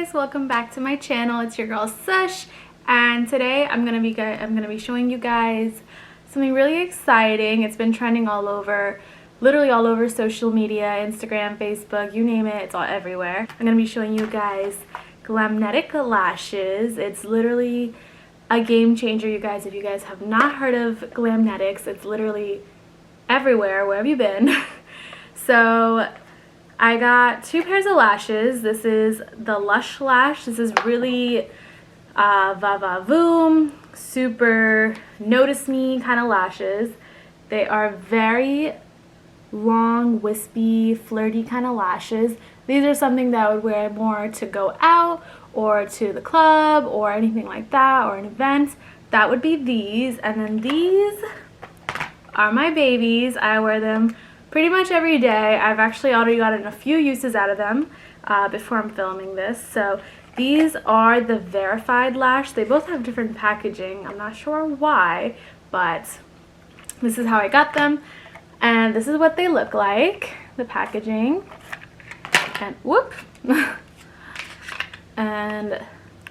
guys, welcome back to my channel. It's your girl Sush, and today I'm gonna be showing you guys something really exciting. It's been trending all over, literally all over social media, Instagram, Facebook, you name it, it's all everywhere. I'm gonna be showing you guys Glamnetic lashes. It's literally a game changer, you guys. If you guys have not heard of Glamnetics, it's literally everywhere. Where have you been? So I got two pairs of lashes. This is the Lush Lash. This is really va-va-voom, super notice me kind of lashes. They are very long, wispy, flirty kind of lashes. These are something that I would wear more to go out or to the club or anything like that, or an event. That would be these. And then these are my babies. I wear them pretty much every day. I've actually already gotten a few uses out of them before I'm filming this. So these are the verified lash. They both have different packaging. I'm not sure why, but this is how I got them. And this is what they look like, the packaging. And whoop. And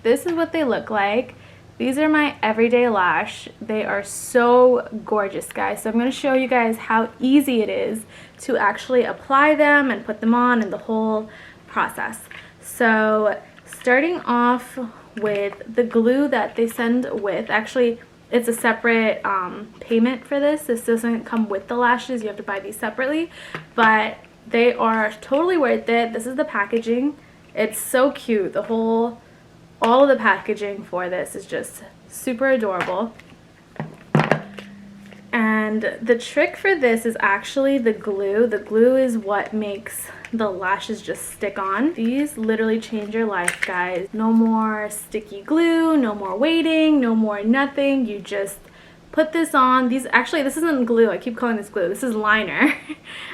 this is what they look like. These are my everyday lash. They are so gorgeous, guys. So I'm going to show you guys how easy it is to actually apply them and put them on, and the whole process. So starting off with the glue that they send with, actually it's a separate payment for this. This doesn't come with the lashes. You have to buy these separately, but they are totally worth it. This is the packaging. It's so cute. All of the packaging for this is just super adorable. And the trick for this is actually the glue. The glue is what makes the lashes just stick on. These literally change your life, guys. No more sticky glue, no more waiting, no more nothing. You just put this on. This isn't glue. I keep calling this glue. This is liner.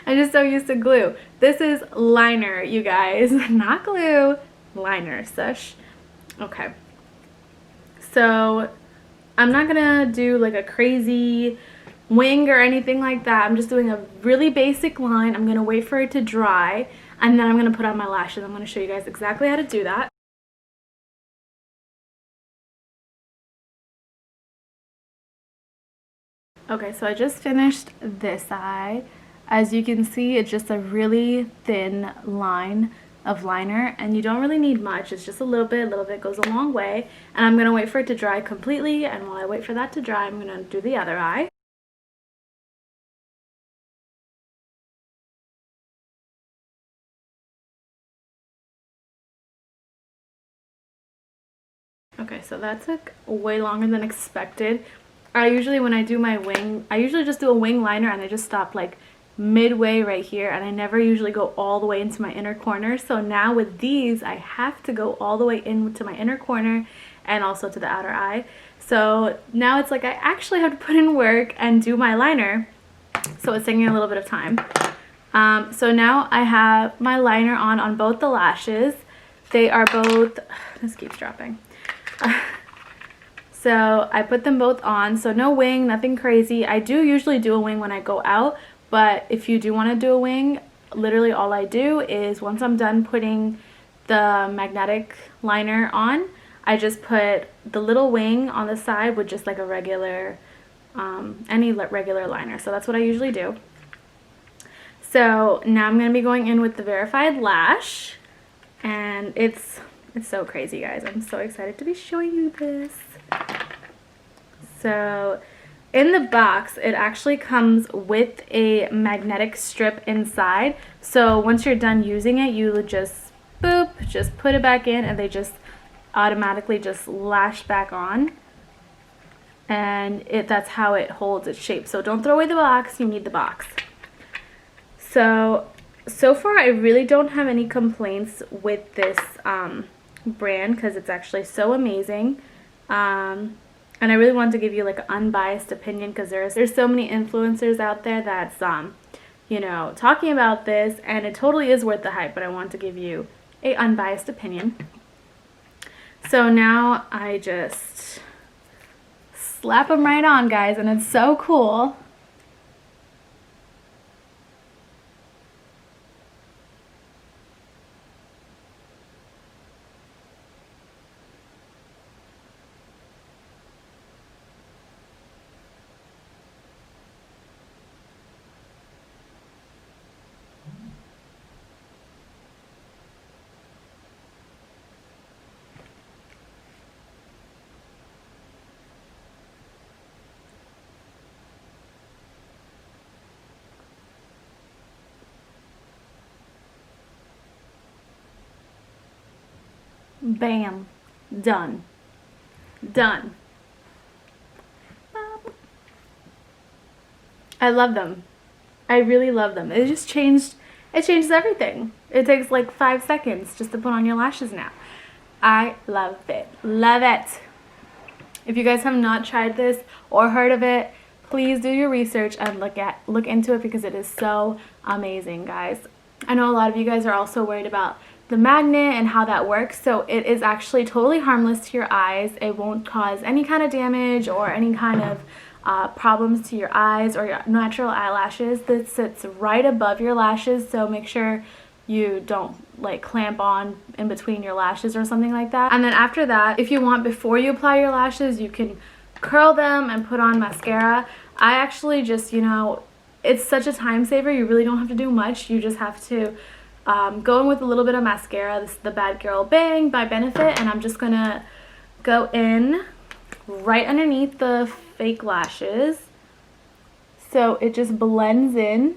I'm just so used to glue. This is liner, you guys. Not glue, liner, Sush. Okay, so I'm not gonna do like a crazy wing or anything like that. I'm just doing a really basic line. I'm gonna wait for it to dry, and then I'm gonna put on my lashes. I'm gonna show you guys exactly how to do that. Okay, so I just finished this eye. As you can see, it's just a really thin line of liner, and you don't really need much. It's just a little bit goes a long way. And I'm gonna wait for it to dry completely, and while I wait for that to dry, I'm gonna do the other eye. Okay, so that took way longer than expected. When I do my wing, I usually just do a wing liner, and I just stop like midway right here, and I never usually go all the way into my inner corner. So now with these, I have to go all the way into my inner corner and also to the outer eye. So now it's like I actually have to put in work and do my liner, so it's taking a little bit of time. So now I have my liner on both the lashes. They are both, this keeps dropping. So I put them both on, so no wing, nothing crazy. I do usually do a wing when I go out, but if you do want to do a wing, literally all I do is once I'm done putting the magnetic liner on, I just put the little wing on the side with just like a regular, any regular liner. So that's what I usually do. So now I'm going to be going in with the verified lash, and it's so crazy, guys. I'm so excited to be showing you this. So in the box, it actually comes with a magnetic strip inside. So once you're done using it, you just boop, just put it back in, and they just automatically just lash back on. And that's how it holds its shape. So don't throw away the box, you need the box. So far I really don't have any complaints with this brand, because it's actually so amazing. And I really wanted to give you like an unbiased opinion, because there's so many influencers out there that's you know, talking about this, and it totally is worth the hype, but I want to give you a unbiased opinion. So now I just slap them right on, guys, and it's so cool. Bam. Done. Done. I love them. I really love them. It just changed, it changes everything. It takes like 5 seconds just to put on your lashes now. I love it. Love it. If you guys have not tried this or heard of it, please do your research and look into it because it is so amazing, guys. I know a lot of you guys are also worried about the magnet and how that works. So it is actually totally harmless to your eyes. It won't cause any kind of damage or any kind of problems to your eyes or your natural eyelashes. This sits right above your lashes, so make sure you don't like clamp on in between your lashes or something like that. And then after that, if you want, before you apply your lashes, you can curl them and put on mascara. I actually just, you know, it's such a time saver. You really don't have to do much. You just have to go in with a little bit of mascara. This is the Bad Girl Bang by Benefit, and I'm just gonna go in right underneath the fake lashes so it just blends in.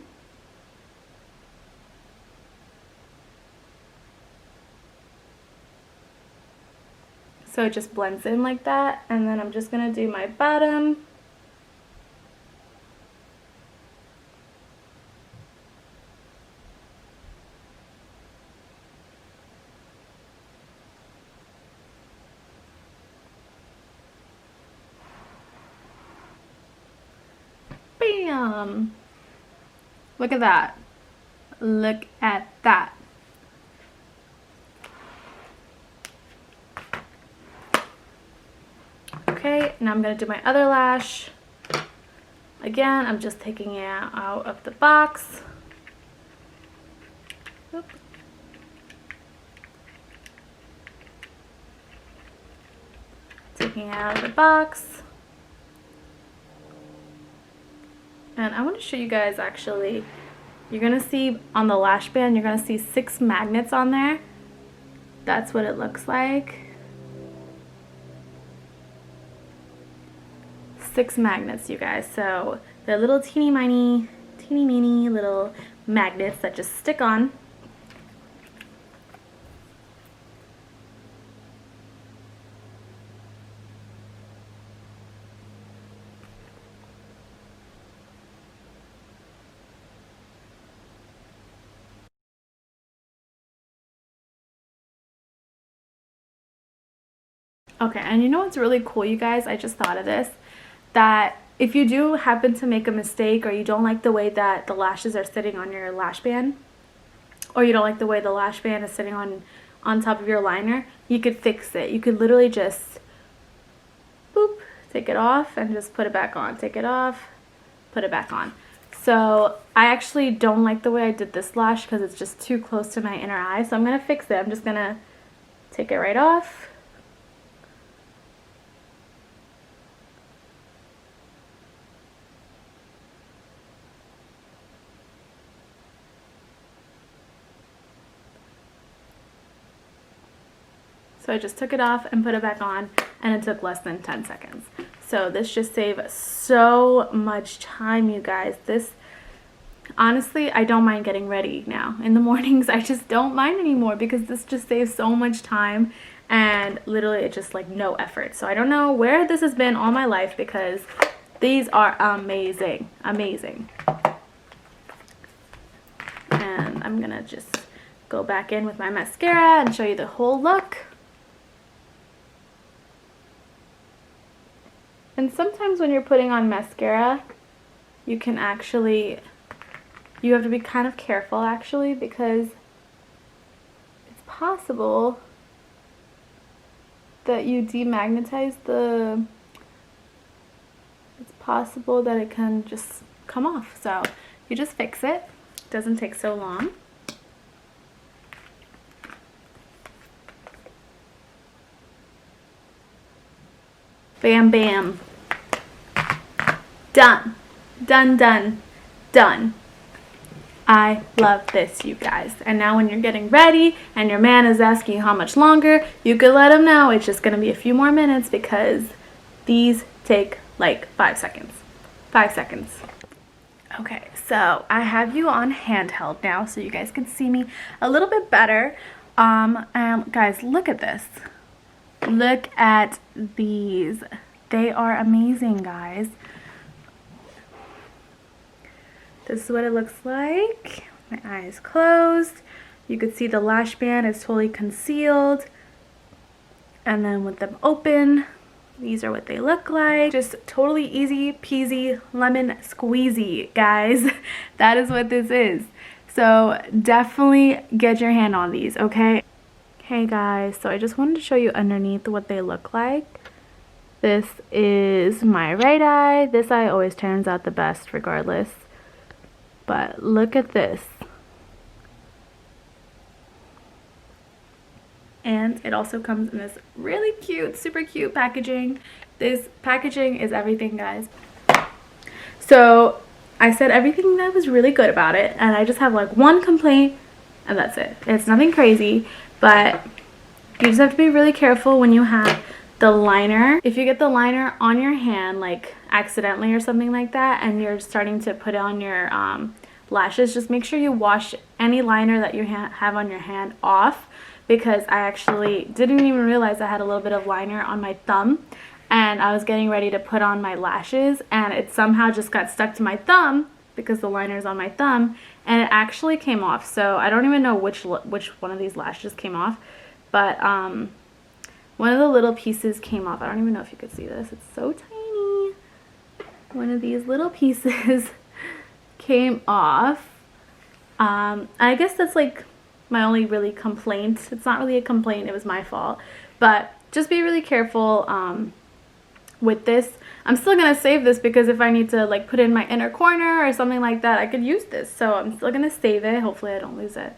So it just blends in like that, and then I'm just gonna do my bottom. Bam! Look at that. Look at that. Okay, now I'm going to do my other lash. Again, I'm just taking it out of the box. Oop. Taking it out of the box. And I want to show you guys actually, you're going to see on the lash band, you're going to see 6 magnets on there. That's what it looks like. 6 magnets, you guys. So they're little teeny miny little magnets that just stick on. Okay, and you know what's really cool, you guys? I just thought of this. That if you do happen to make a mistake, or you don't like the way that the lashes are sitting on your lash band, or you don't like the way the lash band is sitting on top of your liner, you could fix it. You could literally just boop, take it off and just put it back on. Take it off, put it back on. So I actually don't like the way I did this lash because it's just too close to my inner eye. So I'm going to fix it. I'm just going to take it right off. So I just took it off and put it back on, and it took less than 10 seconds. So this just saved so much time, you guys. This, honestly, I don't mind getting ready now. In the mornings, I just don't mind anymore because this just saves so much time, and literally it's just like no effort. So I don't know where this has been all my life because these are amazing, amazing. And I'm gonna just go back in with my mascara and show you the whole look. And sometimes when you're putting on mascara, you can actually, you have to be kind of careful actually, because it's possible that you demagnetize the, it's possible that it can just come off. So you just fix it. It doesn't take so long. Bam, bam. Done. Done, done, done. I love this, you guys. And now when you're getting ready and your man is asking you how much longer, you could let him know it's just going to be a few more minutes because these take like 5 seconds. 5 seconds. Okay, so I have you on handheld now so you guys can see me a little bit better. And guys, look at this. Look at these. They are amazing, guys. This is what it looks like. My eyes closed. You could see the lash band is totally concealed. And then with them open, these are what they look like. Just totally easy peasy lemon squeezy, guys. That is what this is. So definitely get your hand on these, okay? Hey guys, so I just wanted to show you underneath what they look like. This is my right eye. This eye always turns out the best regardless. But look at this. And it also comes in this really cute, super cute packaging. This packaging is everything, guys. So I said everything that was really good about it, and I just have like one complaint, and that's it. It's nothing crazy, but you just have to be really careful when you have the liner. If you get the liner on your hand, like accidentally or something like that, and you're starting to put on your lashes, just make sure you wash any liner that you have on your hand off, because I actually didn't even realize I had a little bit of liner on my thumb, and I was getting ready to put on my lashes, and it somehow just got stuck to my thumb because the liner is on my thumb, and it actually came off. So I don't even know which one of these lashes came off, but one of the little pieces came off. I don't even know if you could see this. It's so tiny. One of these little pieces came off. I guess that's like my only really complaint. It's not really a complaint, it was my fault. But just be really careful with this. I'm still gonna save this because if I need to like put it in my inner corner or something like that, I could use this. So I'm still gonna save it. Hopefully I don't lose it.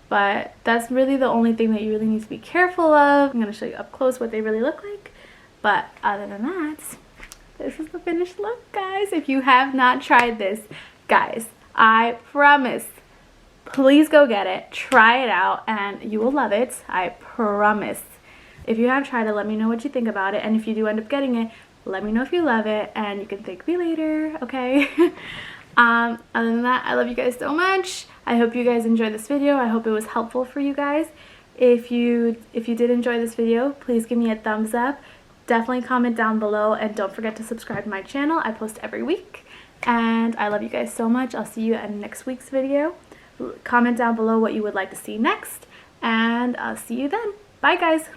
But that's really the only thing that you really need to be careful of. I'm gonna show you up close what they really look like. But other than that, this is the finished look, guys. If you have not tried this, guys, I promise, please go get it, try it out, and you will love it. I promise. If you have tried it, let me know what you think about it, and if you do end up getting it, let me know if you love it, and you can thank me later, okay? Other than that, I love you guys so much. I hope you guys enjoyed this video. I hope it was helpful for you guys. If you did enjoy this video, please give me a thumbs up. Definitely comment down below, and don't forget to subscribe to my channel. I post every week, and I love you guys so much. I'll see you in next week's video. Comment down below what you would like to see next, and I'll see you then. Bye, guys.